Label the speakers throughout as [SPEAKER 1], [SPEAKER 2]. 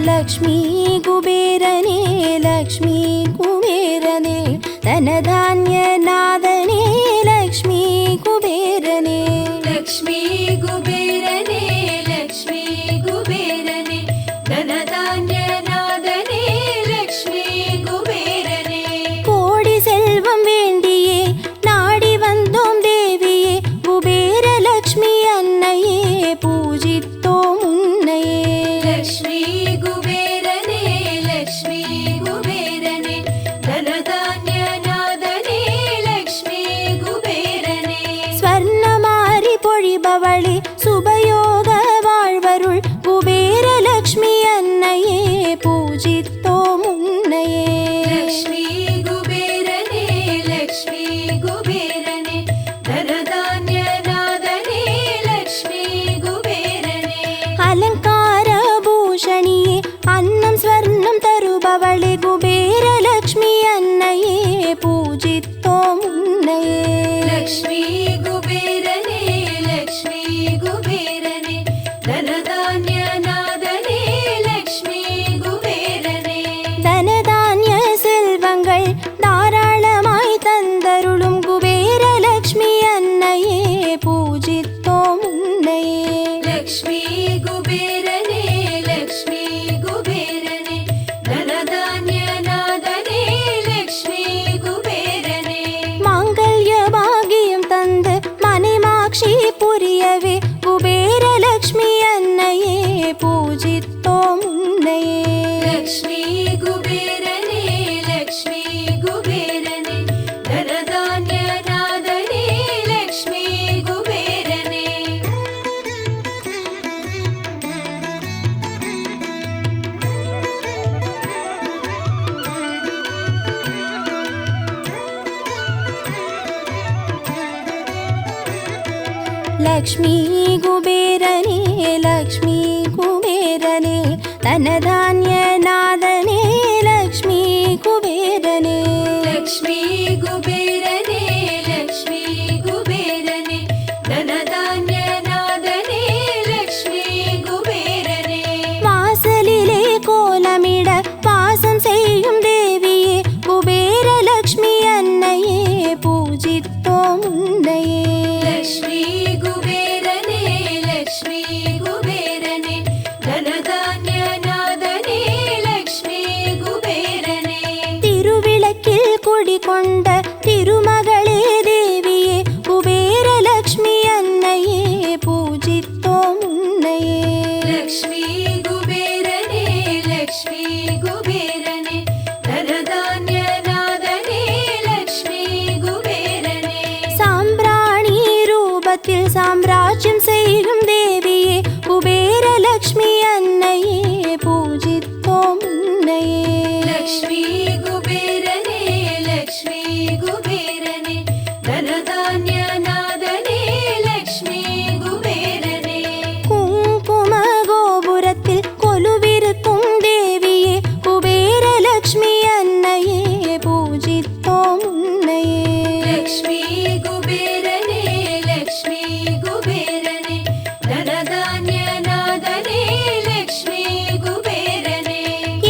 [SPEAKER 1] லக்ஷ்மி குபேரனே லக்ஷ்மி குபேரனே தனதான்ய நாதனே லக்ஷ்மி குபேரனே
[SPEAKER 2] லக்ஷ்மி குபேரனே லக்ஷ்மி குபேரனே தனதான்ய நாதனே லக்ஷ்மி குபேரனே
[SPEAKER 1] கோடி செல்வம் வேண்டியே நாடி வந்தோம் தேவியே குபேர லக்ஷ்மி அன்னையே பூஜித்தோம் உன்னையே
[SPEAKER 2] லக்ஷ்மி குபேரனே லக்ஷ்மி குபேரனே தனதான்ய நாதனே லக்ஷ்மி குபேரனே
[SPEAKER 1] ஸ்வர்ணமாரி பொழிபவளே சுபயோக வாழ்வருள் குபேர லக்ஷ்மி அன்னையே பூஜித்தோம் உன்னையே
[SPEAKER 2] லக்ஷ்மி குபேரனே லக்ஷ்மி குபேரனே தனதான்ய நாதனே லக்ஷ்மி குபேரனே
[SPEAKER 1] அலங்கார பூஷணியே அன்னம் ஸ்வர்ணம் தருபவளே குபேர லக்ஷ்மி அன்னையே பூஜித்தோம் உன்னையே
[SPEAKER 2] லக்ஷ்மி குபேரனே லக்ஷ்மி குபேரனே தனதான்ய நாதனே லக்ஷ்மி குபேரனே
[SPEAKER 1] தனதான்ய செல்வங்கள் தாராளமாய் தந்தருளும் குபேர லக்ஷ்மி அன்னையே பூஜித்தோம் உன்னையே
[SPEAKER 2] லக்ஷ்மி குபேரனே லக்ஷ்மி குபேரனே தனதான்ய நாதனே லக்ஷ்மி குபேரனே
[SPEAKER 1] மாங்கல்ய பாகியம் தந்து மனைமாட்சி புரியவே குபேர லக்ஷ்மி அன்னையே பூஜித்தோம் உன்னையே
[SPEAKER 2] லக்ஷ்மி குபேரனே லக்ஷ்மி குபேரனே தனதான்ய நாதனே லக்ஷ்மி குபேரனே
[SPEAKER 1] லக்ஷ்மி குபேரனே லக்ஷ்மி குபேரனே தனதான்ய நாதனே லக்ஷ்மி குபேரனே
[SPEAKER 2] லக்ஷ்மி குபேரனே லக்ஷ்மி குபேரனே தனதான்ய நாதனே லக்ஷ்மி குபேரனே
[SPEAKER 1] வாசலிலே கோலமிட வாசம் செய்யும் தேவியே குபேர லக்ஷ்மி அன்னையே பூஜித்தோம் உன்னையே
[SPEAKER 2] லக்ஷ்மி குபேரனே லக்ஷ்மி குபேரனே தனதான்ய நாதனே லக்ஷ்மி குபேரனே
[SPEAKER 1] திருவிளக்கில் குடிகொண்ட திருமகளே தேவியே குபேர லக்ஷ்மி அன்னையே பூஜித்தோம் உன்னையே
[SPEAKER 2] லக்ஷ்மி குபேரனே லக்ஷ்மி குபேரனே தனதான்ய நாதனே லக்ஷ்மி குபேரனே
[SPEAKER 1] சாம்பிராணி ரூபத்தில் சாம்ராஜ்யம் செய்யும் தேவியே குபேர லக்ஷ்மி அன்னையே பூஜித்தோம் உன்னையே
[SPEAKER 2] லக்ஷ்மி குபேரனே லக்ஷ்மி குபேரனே தனதான்ய நாதனே லக்ஷ்மி குபேரனே
[SPEAKER 1] குங்கும கோபுரத்தில் கொலுவிருக்கும் தேவியே குபேர லக்ஷ்மி அன்னையே பூஜித்தோம் உன்னையே
[SPEAKER 2] லக்ஷ்மி குபேரனே லக்ஷ்மி குபேரனே தனதான்ய நாதனே லக்ஷ்மி குபேரனே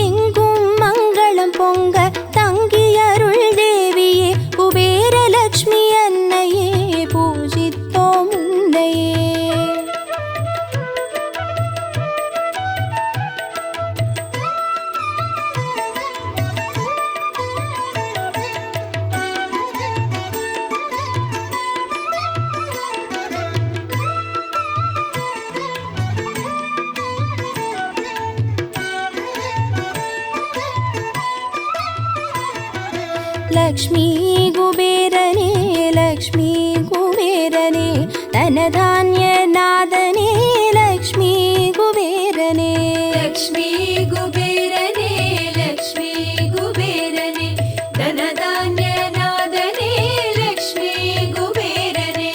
[SPEAKER 1] எங்கும் மங்களம் பொங்க தங்கியருள் தேவியே குபேர லக்ஷ்மி அன்னையே பூஜித்தோம் உன்னையே லக்ஷ்மி குபேரனே லக்ஷ்மி குபேரனே தனதான்ய நாதனே லக்ஷ்மி குபேரனே
[SPEAKER 2] லக்ஷ்மி குபேரனே லக்ஷ்மி குபேரனே தனதான்ய நாதனே லக்ஷ்மி குபேரனே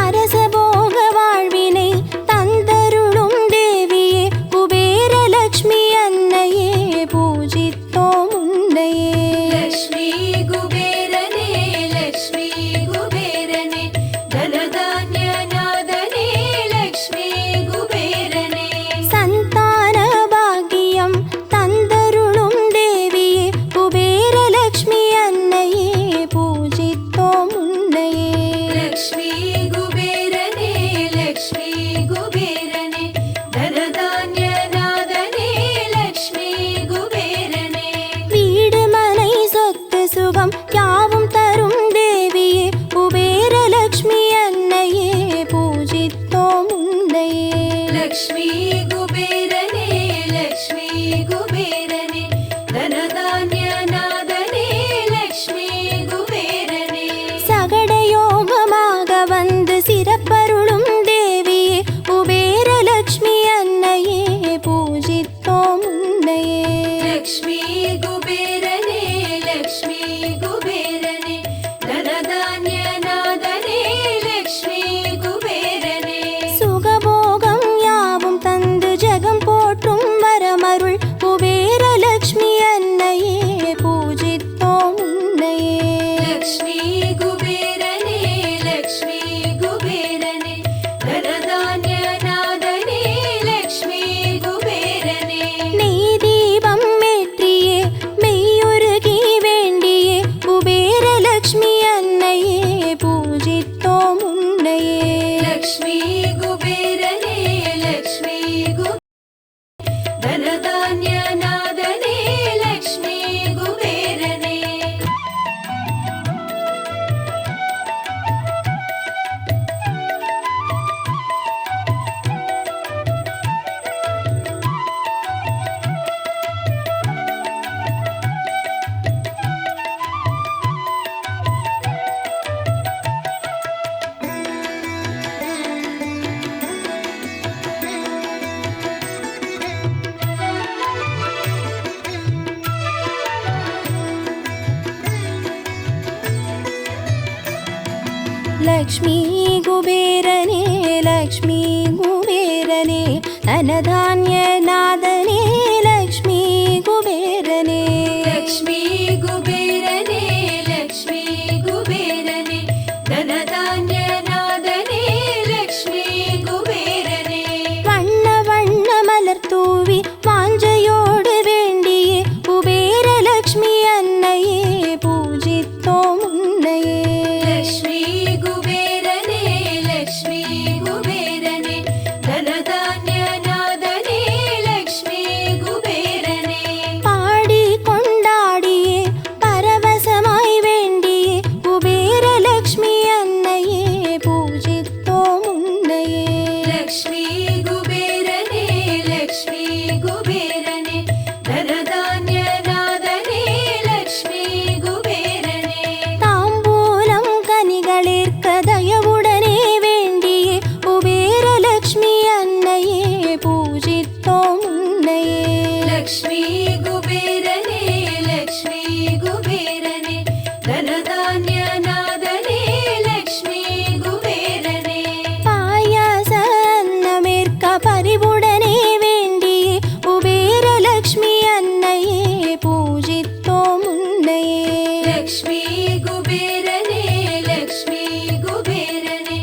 [SPEAKER 1] அரச போக வாழ்வினை தந்தருளும் தேவியே குபேர லக்ஷ்மி அன்னையே பூஜித்தோம் உன்னையே
[SPEAKER 2] லக்ஷ்மி குபேரனே லக்ஷ்மி குபேரனே லக்ஷ்மி குபேரனே லக்ஷ்மி குபேரனே தனதான்ய நாதனே லக்ஷ்மி குபேரனே
[SPEAKER 1] சகடயோகமாக வந்து சிறப்பருளும் தேவியே குபேரலக்ஷ்மி அன்னையே பூஜித்தோம் உன்னையே
[SPEAKER 2] லக்ஷ்மி குபேரனே லக்ஷ்மி குபேரனே தனதான்ய நாதனே லக்ஷ்மி குபேரனே
[SPEAKER 1] சுகபோகம் யாவும் தந்து ஜெகம் போற்றும் வரமருள் குபேரலக்ஷ்மி அன்னையே பூஜித்தோம் உன்னையே
[SPEAKER 2] லக்ஷ்மி குபேரனே லக்ஷ்மி குபேரனே தனதான்ய நாதனே லக்ஷ்மி குபேரனே
[SPEAKER 1] நெய் தீபம் ஏற்றியே மெய்யுருகி வேண்டியே குபேரலக்ஷ்மி அன்னையே பூஜித்தோம் உன்னையே
[SPEAKER 2] லக்ஷ்மி குபேரனே லக்ஷ்மி தனதான்ய நாதனே லக்ஷ்மி குபேரனே
[SPEAKER 1] லக்ஷ்மி குபேரனே லக்ஷ்மி குபேரனே தனதான்ய நாதனே லக்ஷ்மி குபேரனே
[SPEAKER 2] லக்ஷ்மி குபேரனே லக்ஷ்மி குபேரனே தனதான்ய நாதனே லக்ஷ்மி குபேரனே
[SPEAKER 1] வண்ண வண்ண மலர் தூவி வாஞ்சையோடு வேண்டியே குபேரலக்ஷ்மி அன்னையே பூஜித்தோம் உன்னையே
[SPEAKER 2] லக்ஷ்மி குபேரனே லக்ஷ்மி குபேரனே தனதான்ய நாதனே லக்ஷ்மி குபேரனே
[SPEAKER 1] பாடி கொண்டாடியே பரவசமாய் வேண்டியே குபேரலக்ஷ்மி அன்னையே பூஜித்தோம் உன்னையே
[SPEAKER 2] லக்ஷ்மி குபேரனே லக்ஷ்மி குபேரனே தனதான்ய நாதனே லக்ஷ்மி குபேரனே
[SPEAKER 1] தாம்பூலம் கனிகளிற்க தயவுடனே வேண்டியே குபேரலக்ஷ்மி அன்னையே பூஜித்தோம் உன்னையே
[SPEAKER 2] லக்ஷ்மி குபேரனே லக்ஷ்மி குபேரனே தனதான்ய நாதனே லக்ஷ்மி குபேரனே
[SPEAKER 1] பாயாச அன்னமேற்க பரிவுடனே வேண்டியே குபேரலக்ஷ்மி அன்னையே பூஜித்தோம் உன்னையே
[SPEAKER 2] லக்ஷ்மி குபேரனே லக்ஷ்மி குபேரனே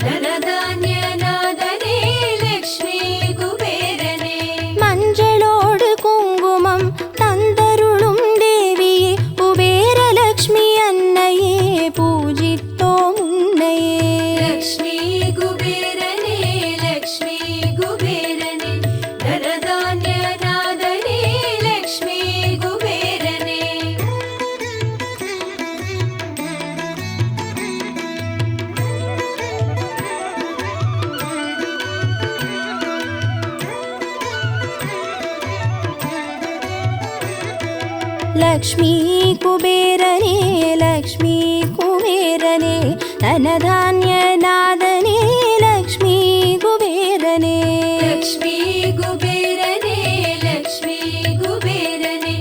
[SPEAKER 2] தனதான்ய நாதனே லக்ஷ்மி குபேரனே
[SPEAKER 1] மஞ்சளோடு குங்குமம் தந்தருளும் தேவியே குபேரலக்ஷ்மி அன்னையே பூஜித்தோம் உன்னையே
[SPEAKER 2] லக்ஷ்மி குபேரனே லக்ஷ்மி குபேரனே தனதான்ய நாதனே லக்ஷ்மி குபேரனே
[SPEAKER 1] லக்ஷ்மி குபேரனே லக்ஷ்மி குபேரனே தனதான்ய நாதனே லக்ஷ்மி குபேரனே
[SPEAKER 2] லக்ஷ்மி குபேரனே லக்ஷ்மி குபேரனே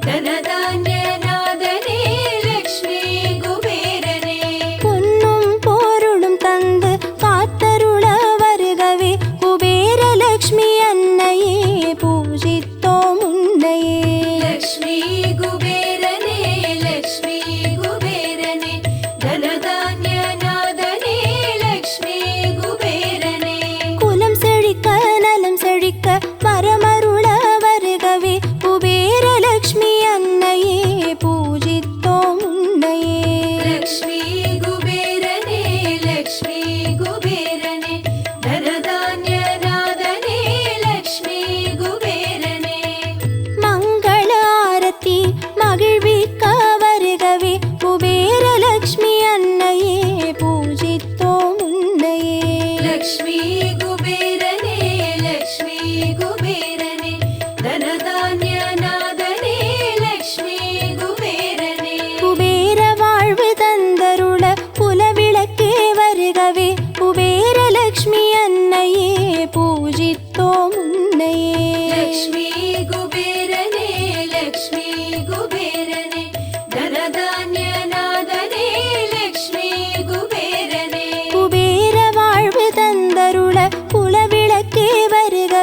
[SPEAKER 2] தனதான்ய நாதனே லக்ஷ்மி குபேரனே
[SPEAKER 1] பொன்னும் பொருளும் தந்து காத்தருள வருகவே குபேரலக்ஷ்மி அன்னையே பூஜித்தோம் உன்னையே
[SPEAKER 2] லக்ஷ்மி குபேரனே லக்ஷ்மி குபேரனே தனதான்ய நாதனே லக்ஷ்மி குபேரனே
[SPEAKER 1] குலம் செழிக்க நலம் செழிக்க வரமருள வருகவே குபேரலக்ஷ்மி அன்னையே பூஜித்தோம் உன்னையே
[SPEAKER 2] லக்ஷ்மி குபேரனே லக்ஷ்மி குபேரனே தனதான்ய நாதனே லக்ஷ்மி குபேரனே
[SPEAKER 1] மங்கள ஆரத்தி மகிழ்விக்க வருகவே குபேரலக்ஷ்மி அன்னையே பூஜித்தோம் உன்னையே
[SPEAKER 2] லக்ஷ்மி குபேரனே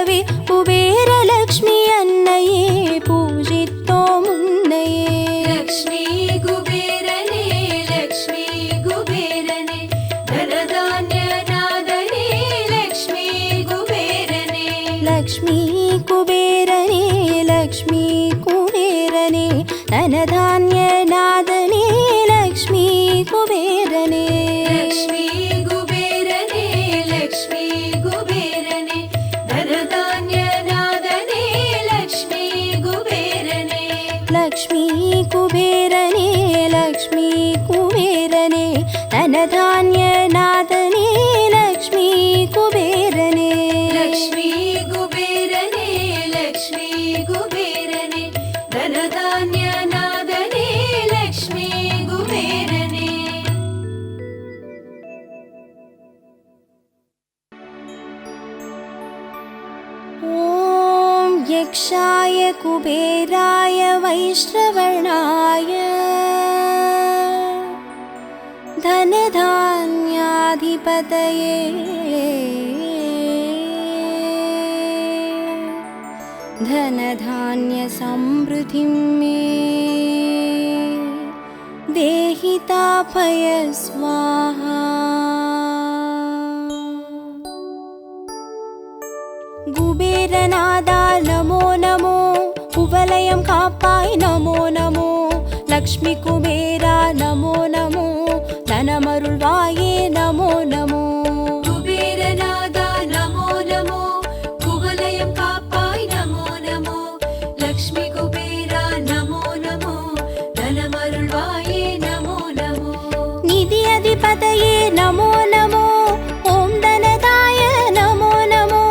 [SPEAKER 1] வருகவே குபேரலக்ஷ்மி அன்னையே பூஜித்தோம் உன்னையே.
[SPEAKER 2] லக்ஷ்மி குபேரனே லக்ஷ்மி குபேரனே தனதான்ய நாதனே லக்ஷ்மி குபேரனே.
[SPEAKER 1] லக்ஷ்மி குபேரனே லக்ஷ்மி குபேரனே தனதான்ய நாதனே லக்ஷ்மி குபேரனே.
[SPEAKER 2] லக்ஷ்மி குபேரனே லக்ஷ்மி குபேரனே தனதான்ய நாதனே லக்ஷ்மி குபேரனே.
[SPEAKER 1] லக்ஷ்மி குபேரனே லக்ஷ்மி குபேரனே தனதான்ய நாதனே லக்ஷ்மி குபேரனே.
[SPEAKER 2] லக்ஷ்மி குபேரனே லக்ஷ்மி குபேரனே தனதான்ய நாதனே லக்ஷ்மி குபேரனே.
[SPEAKER 1] ஓம் யக்ஷாய குபேராய வைஷ்ணவர்ணாய தனதான்யாதிபதயே धनधान्य समृद्धिं मे देहि तापय स्वाहा. குபேரநாதா நமோ நமோ குவலயம் காப்பாய் நமோ நமோ. லக்ஷ்மி குபேரா நமோ நமோ தனமருள்வாயே நமோ நமோ.
[SPEAKER 2] குபேரநாதா நமோ நமோ குவலயம் காப்பாய் நமோ நமோ. லக்ஷ்மி குபேரா நமோ நமோ தனமருள்வாயே நமோ நமோ.
[SPEAKER 1] நிதி அதிபதயே நமோ நமோ. ஓம் தனதாய நமோ நமோ.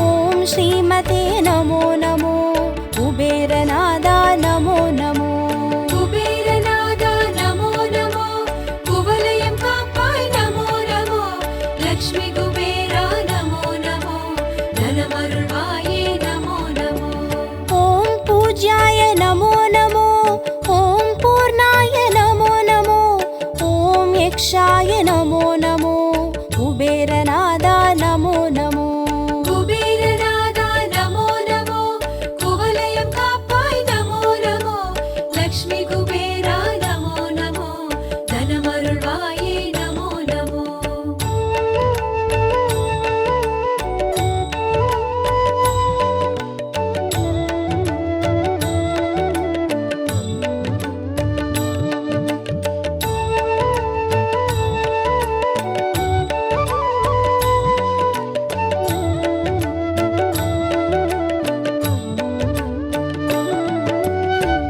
[SPEAKER 1] ஓம் ஸ்ரீமதே நமோ நமோ. குபேரநாதா நமோ நமோ.
[SPEAKER 2] குபேரநாதா நமோ நமோ குவலயம் காப்பாய் நமோ நமோ. லக்ஷ்மி குபேரா நமோ நமோ தனமருள்வாயே நமோ நமோ.
[SPEAKER 1] ஓம் பூஜ்யாய நமோ நமோ. ஓம் பூர்ணாய நமோ நமோ. ஓம் யக்ஷாய நமோ நமோ. குபேரநாதா நமோ நமோ.
[SPEAKER 2] குபேரநாதா நமோ நமோ குவலயம் காப்பாய் நமோ நமோ. லக்ஷ்மி குபேரா நமோ நமோ தனமருள்வாயே நமோ நமோ.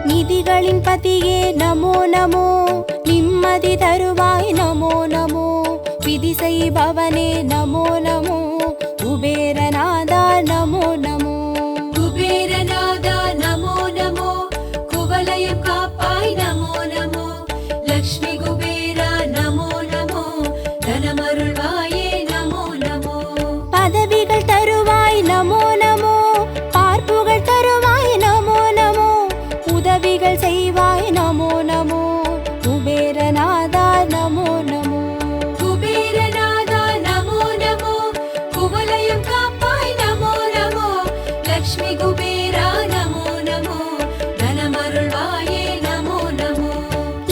[SPEAKER 1] நிதிகளின் பதியே நமோ நமோ. நிம்மதி தருவாய் நமோ நமோ. விதி செய்பவனே நமோ நமோ. குபேரநாதா நமோ நமோ.
[SPEAKER 2] குபேரநாதா நமோ நமோ குவலயம் காப்பாய் நமோ நமோ. லக்ஷ்மி குபேரா நமோ நமோ தனமருள்வாயே நமோ நமோ.
[SPEAKER 1] பதவிகள் தருவாய் நமோ நமோ. பார்ப்புகள் தருவாய் நமோ நமோ. உதவிகள் செய்வாய் நமோ நமோ. குபேரநாதா நமோ நமோ.
[SPEAKER 2] குபேரநாதா நமோ நமோ குவலயம் காப்பாய் நமோ நமோ. லக்ஷ்மி குபேரா நமோ நமோ தனமருள்வாயே நமோ நமோ.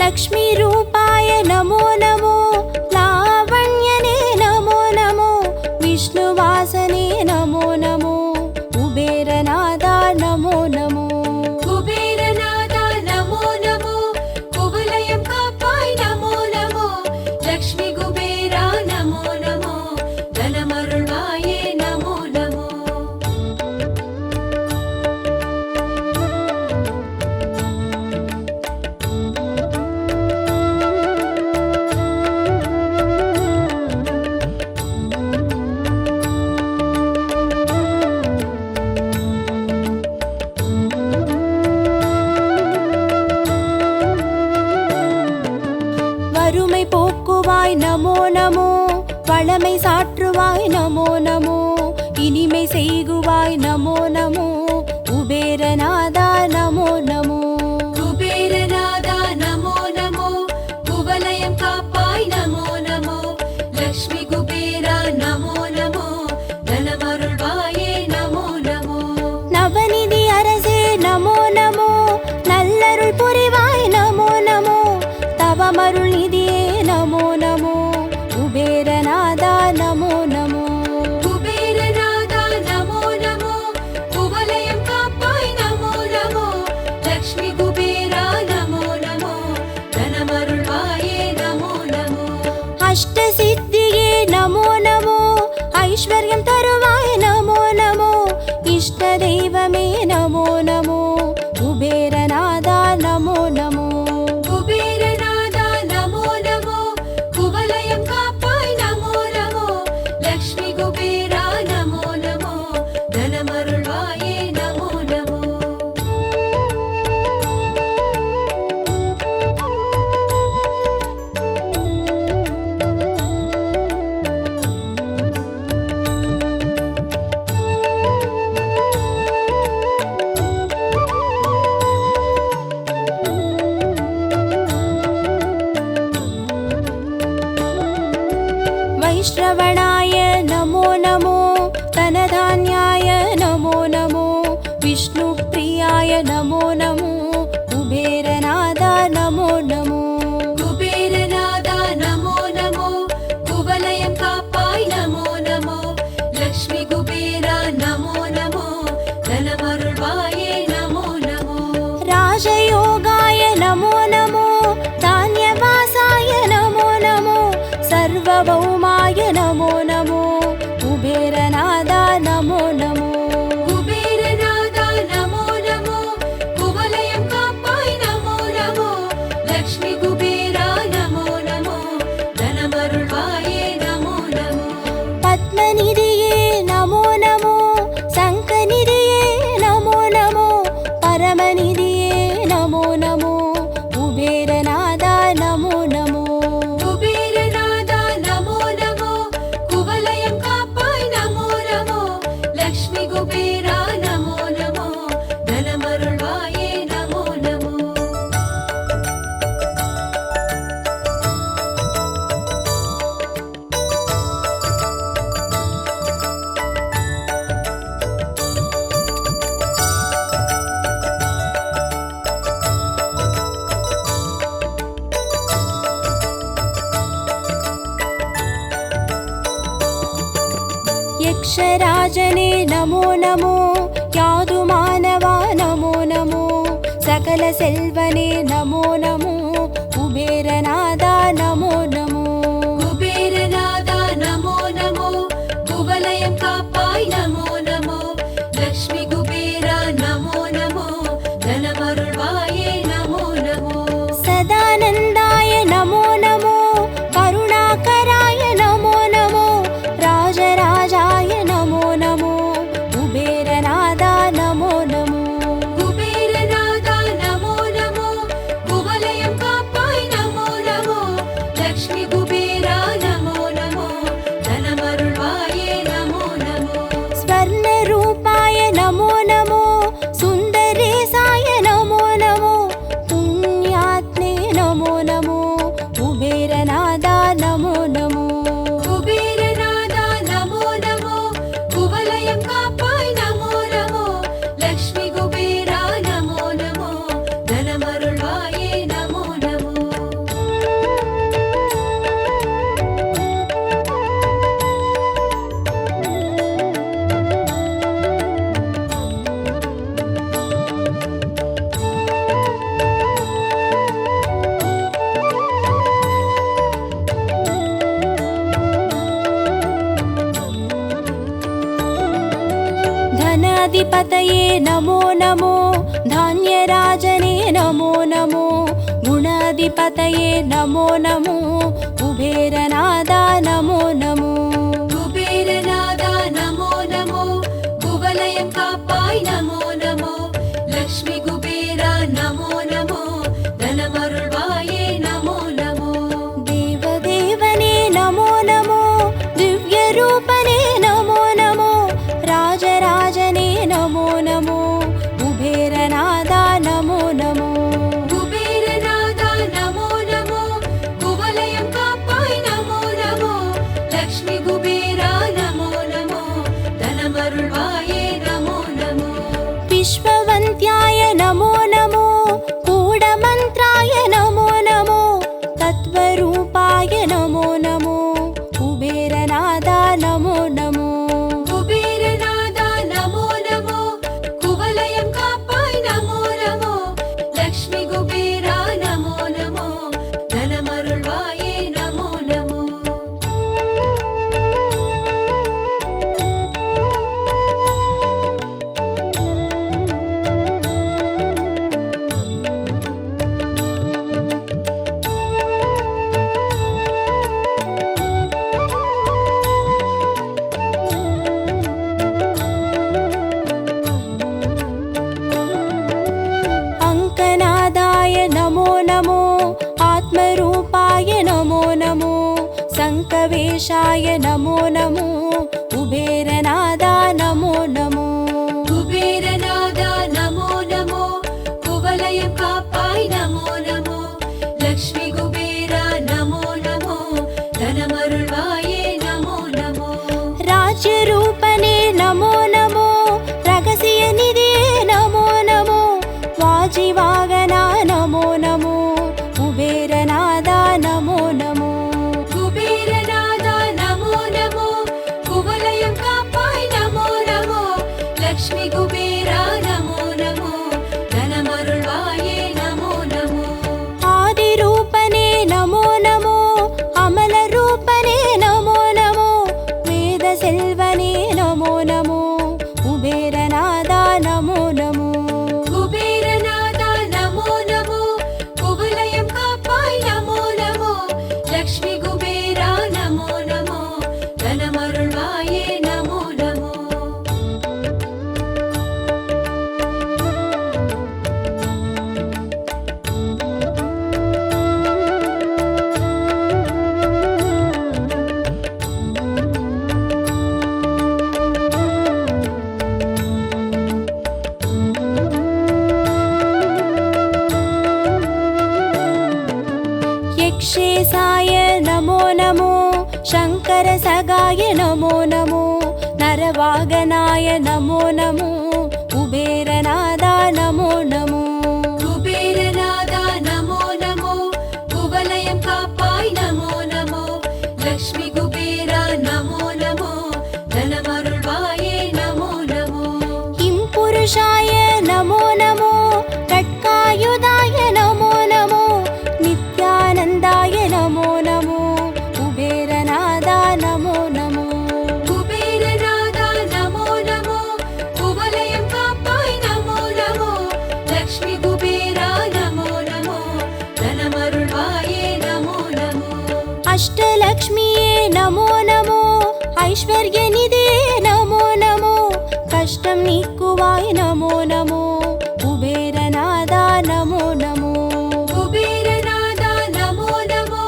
[SPEAKER 1] லக்ஷ்மி ரூபாய நமோ நமோ. லாவண்யனே நமோ நமோ. விஷ்ணுவாசனே நமோ நமோ. குபேரநாதா நமோ நமோ.
[SPEAKER 2] குபேரநாதா நமோ நமோ குவலயம் காப்பாய் நமோ நமோ. லக்ஷ்மி குபேரா நமோ நமோ தனமருள்வாயே நமோ நமோ.
[SPEAKER 1] வறுமை போக்குவாய் நமோ நமோ. வளமை சாற்றுவாய் நமோ நமோ. இனிமை செய்குவாய் நமோ நமோ. குபேரநாதா நமோ நமோ.
[SPEAKER 2] குபேரநாதா நமோ நமோ குவலயம் காப்பாய் நமோ நமோ. லக்ஷ்மி குபேரா நமோ நமோ தனமருள்வாயே நமோ
[SPEAKER 1] इष्ट दैवमे नमो नमो कुबेरनादा नमो नमो
[SPEAKER 2] குபேரநாதா நமோ நமோ குவலயம் காப்பாய் நமோ நமோ லக்ஷ்மி குபேரா நமோ நமோ தனமருள்வாயே நமோ நமோ
[SPEAKER 1] वैश्रवणाय नमो नमो धनधान्याय नमो नमो विष्णुप्रियाय नमो नमो कुबेरनादा नमो नमो
[SPEAKER 2] குபேரநாதா நமோ நமோ குவலயம் காப்பாய் நமோ நமோ லக்ஷ்மி குபேரா நமோ நமோ தனமருள்வாயே நமோ நமோ
[SPEAKER 1] राजयोगाय नमो नमो धान्यवासाय नमो नमो सर्वभौमाय नमो नमो कुबेरनादा नमो नमो
[SPEAKER 2] குபேரநாதா நமோ நமோ குவலயம் காப்பாய் நமோ நமோ லக்ஷ்மி குபேரா நமோ நமோ தனமருள்வாயே நமோ நமோ
[SPEAKER 1] पद्मनिधिये नमो नमो शङ्खनिधिये नमो नमो परमनिधिये नमो नमो कुबेरनादा नमो नमो
[SPEAKER 2] குபேரநாதா நமோ நமோ குவலயம் காப்பாய் நமோ நமோ லக்ஷ்மி குபேரா நமோ நமோ தனமருள்வாயே நமோ நமோ
[SPEAKER 1] यक्षराजने नमो नमो यादुमानवा नमो नमो सकलसेल्वने नमो नमो कुबेरनादा नमो नमो
[SPEAKER 2] குபேரநாதா நமோ நமோ குவலயம் காப்பாய் நமோ நமோ லக்ஷ்மி குபேரா நமோ நமோ தனமருள்வாயே நமோ நமோ
[SPEAKER 1] सदानन्दाय नमो नमो करुणाकराय नमो नमो राजराजाय नमो नमो कुबेरनादा नमो नमो
[SPEAKER 2] குபேரநாதா நமோ நமோ குவலயம் காப்பாய் நமோ நமோ லக்ஷ்மி குபேரா நமோ நமோ தனமருள்வாயே நமோ நமோ
[SPEAKER 1] स्वर्णरूपाय नमो नमो सुन्दरेशाय नमो नमो पुण्यात्मे नमो नमो कुबेरनादा नमो नमो
[SPEAKER 2] குபேரநாதா நமோ நமோ குவலயம் காப்பாய் நமோ நமோ லக்ஷ்மி குபேரா நமோ நமோ தனமருள்வாயே நமோ நமோ
[SPEAKER 1] धनाधिपतये नमो नमो धान्यराजने नमो नमो गुणाधिपतये नमो नमो कुबेरनादा नमो नमो
[SPEAKER 2] குபேரநாதா நமோ நமோ குவலயம் காப்பாய் நமோ நமோ லக்ஷ்மி குபேரா நமோ நமோ தனமருள்வாயே நமோ நமோ
[SPEAKER 1] देवदेवने नमो नमो दिव्यरूपने नमो नमो राजराजने नमो नमो कुबेरनादा नमो नमो
[SPEAKER 2] குபேரநாதா நமோ நமோ குவலயம் காப்பாய் நமோ நமோ லக்ஷ்மி குபேரா நமோ நமோ தனமருள்வாயே நமோ நமோ
[SPEAKER 1] विश्ववन्त्याय नमो नमो गूढमन्त्राय नमो नमो तत्त्वरूपाय नमो नमो कुबेरनादा नमो नमो
[SPEAKER 2] குபேரநாதா நமோ நமோ குவலயம் காப்பாய் நமோ நமோ லக்ஷ்மி குபேரா நமோ நமோ தனமருள்வாயே நமோ நமோ
[SPEAKER 1] प्रवेशाय नमो नमो कुबेरनादा नमो नमो
[SPEAKER 2] कुबेरनादा नमो नमो कुवलयं कापाय नमो नमो लक्ष्मी कुबेरा नमो नमो धनमरुळ्वाये नमो नमो
[SPEAKER 1] राज्यरूपने नमो नमो रगसियनिधिये नमो नमो वाजिवागना नमो नमो कुबेरनादा नमो नमो
[SPEAKER 2] कुबेरनादा नमो नमो कुवलयं कापाय नमो नमो लक्ष्मी कुबेरा नमो नमो धनमरुळ्वाये नमो नमो
[SPEAKER 1] आदिरूपने नमो नमो अमलरूपने नमो नमो वेदसेल्वने नमो नमो कुबेरनादा नमो नमो
[SPEAKER 2] कुबेरनादा नमो नमो कुवलयं कापाय नमो नमो लक्ष्मी कुबेरा नमो नमो धनमरुळ्वाये नमो नमो
[SPEAKER 1] यक्षेशाय नमो नमो शङ्करसगाय नमो नमो नरवागनाय नमो नमो कुबेरनादा नमो नमो
[SPEAKER 2] कुबेरनादा नमो नमो कुवलयं कापाय नमो नमो लक्ष्मी कुबेरा नमो नमो धनमरुळ्वाये नमो नमो
[SPEAKER 1] हिंपुरुषाय नमो नमो खड्गायुधाय नमो नमो नित्यानन्दाय नमो नमो कुबेरनादा नमो नमो
[SPEAKER 2] कुबेरनादा नमो नमो कुवलयं कापाय नमो नमो लक्ष्मी कुबेरा नमो नमो धनमरुळ्वाये नमो नमो
[SPEAKER 1] अष्टलक्ष्मिये नमो नमो ऐश्वर्यनिधिये नमो नमो कष्टं नीक्कुवाय नमो नमो कुबेरनादा नमो नमो
[SPEAKER 2] कुबेरनादा नमो नमो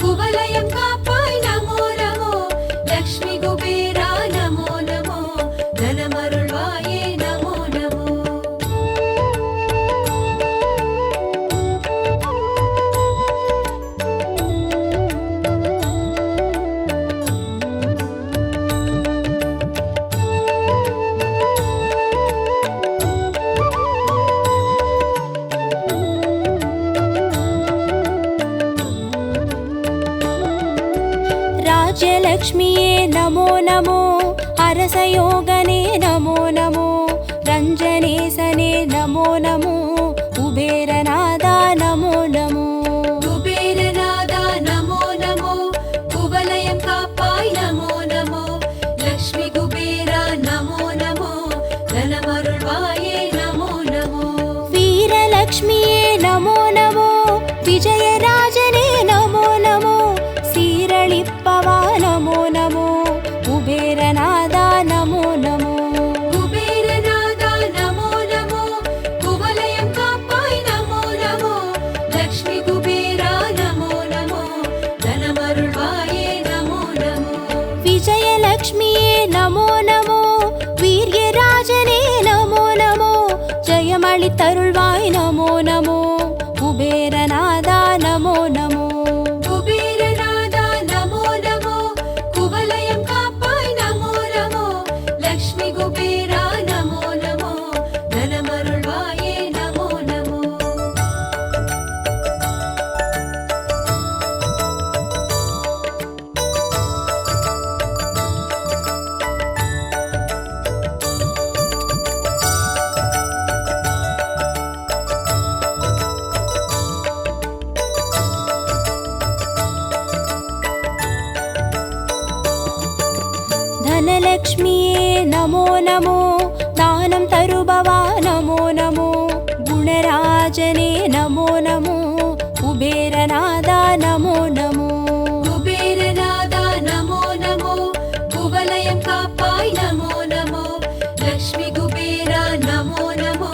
[SPEAKER 2] कुवलयं कापाय नमो नमो लक्ष्मी कुबेरा नमो नमो धनमरुळ्वाये नमो नमो
[SPEAKER 1] राज्यलक्ष्मिये नमो नमो अरसयोगने नमो नमो रञ्जनेसने नमो नमो कुबेरनादा नमो नमो
[SPEAKER 2] कुबेरनादा नमो नमो कुवलयं कापाय नमो नमो लक्ष्मी कुबेरा नमो नमो धनमरुळ्वाये नमो नमो
[SPEAKER 1] वीरलक्ष्मिये नमो नमो विजयराजने नमो नमो सीरळिप्पवा नमो नमो कुबेरनादा नमो नमो
[SPEAKER 2] कुबेरनादा नमो नमो कुवलयं कापाय नमो नमो लक्ष्मी कुबेरा नमो नमो धनमरुळ्वाये नमो नमो
[SPEAKER 1] विजयलक्ष्मिये नमो नमो वीर्यराजने नमो नमो जयमळितरुळ्वाय नमो नमो कुबेरनादा नमो नमो
[SPEAKER 2] कुबेरनादा नमो नमो कुवलयं कापाय नमो नमो लक्ष्मी कुबेरा नमो नमो धनमरुळ्वाये नमो नमो
[SPEAKER 1] धनलक्ष्मिये नमो नमो दानं तरुभवा नमो नमो गुणराजने नमो नमो कुबेरनादा नमो नमो
[SPEAKER 2] कुबेरनादा नमो नमो कुवलयं कापाय नमो नमो लक्ष्मी कुबेरा नमो नमो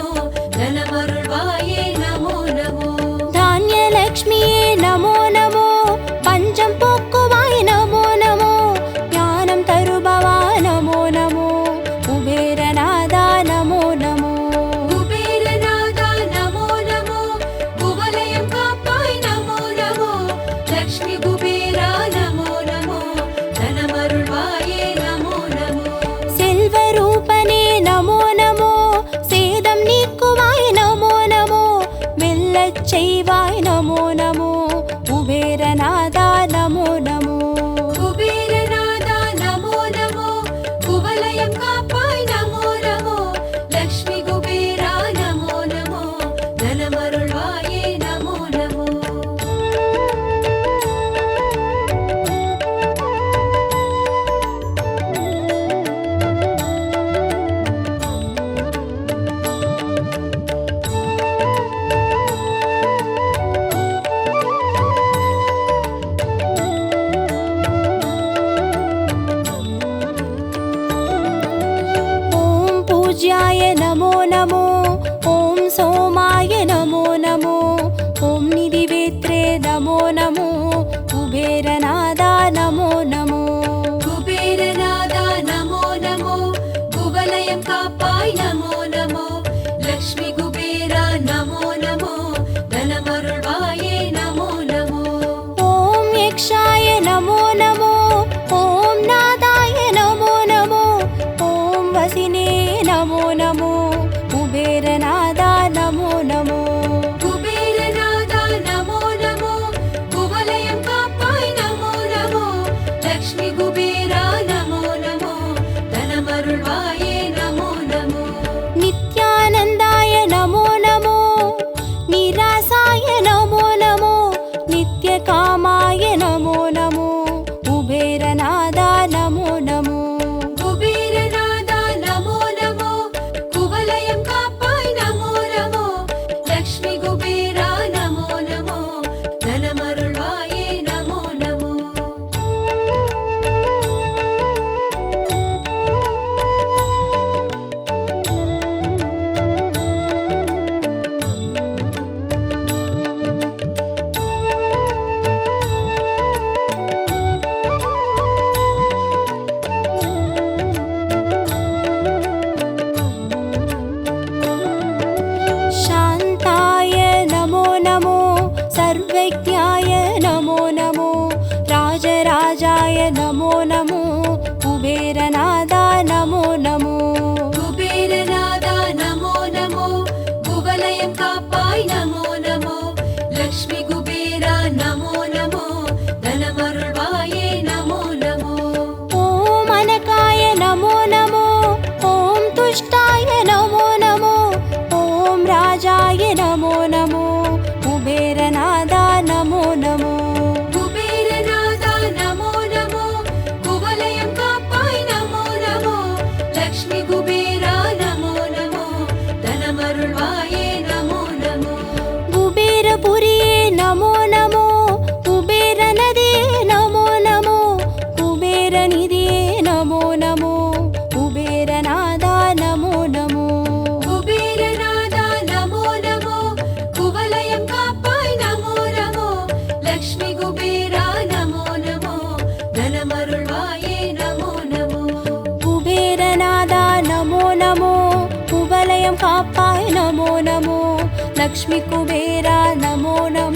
[SPEAKER 2] धनमरुळ्वाये नमो नमो
[SPEAKER 1] धान्यलक्ष्मिये नमो नमो पञ्चं पोक्कुवाय नमो नमो पूज्याय नमो नमो ॐ सोमाय नमो नमो ॐ निधिवेत्रे नमो नमो कुबेरनादा नमो नमो
[SPEAKER 2] कुबेरनादा नमो नमो कुवलयं कापाय नमो नमो लक्ष्मी कुबेरा नमो नमो धनमरुळ्वाये नमो नमो
[SPEAKER 1] ॐ यक्षाय नमो नमो ॐ नादाय नमो नमो ॐ वसिने नमो नमो कुबेरनादा नमो नमो
[SPEAKER 2] कुबेरनादा नमो नमो कुवलयं कापाय नमो नमो लक्ष्मी कुबेरा नमो नमो धनमरुळ्वाये नमो नमो
[SPEAKER 1] नित्यानन्दाय नमो नमो निरासाय नमो नमो नित्यकामाय नमो नमो कुबेरनादा नमो नमो
[SPEAKER 2] कुबेरनादा नमो नमो कुवलयं कापाय नमो नमो लक्ष्मी कुबेरा नमो नमो धनमरुळ्वाये नमो नमो
[SPEAKER 1] शान्ताय नमो नमो सर्वज्ञाय नमो नमो राजराजाय नमो नमो कुबेरनादा नमो नमो
[SPEAKER 2] कुबेरनादा नमो नमो कुवलयं कापाय नमो नमो लक्ष्मी कुबेरा नमो नमो धनमरुळ्वाये नमो नमो
[SPEAKER 1] ॐ अनकाय नमो नमो ॐ तुष्टाय नमो नमो ॐ राजाय नमो नमो कुबेरनादा नमो नमो
[SPEAKER 2] कुबेरनादा नमो नमो कुवलयं कापाय नमो नमो लक्ष्मी कुबेरा नमो नमो धनमरुळ्वाये नमो नमो
[SPEAKER 1] कुबेरपुरिये नमो नमो कुबेरनदिये नमो नमो कुबेरनिधिये नमो नमो कुबेरनादा नमो नमो
[SPEAKER 2] कुबेरनादा नमो नमो कुवलयं कापाय नमो नमो लक्ष्मी कुबेरा नमो नमो धनमरुळ्वाये नमो नमो
[SPEAKER 1] कुबेरनादा नमो नमो कुवलयं कापाय नमो नमो लक्ष्मी कुबेरा नमो नमो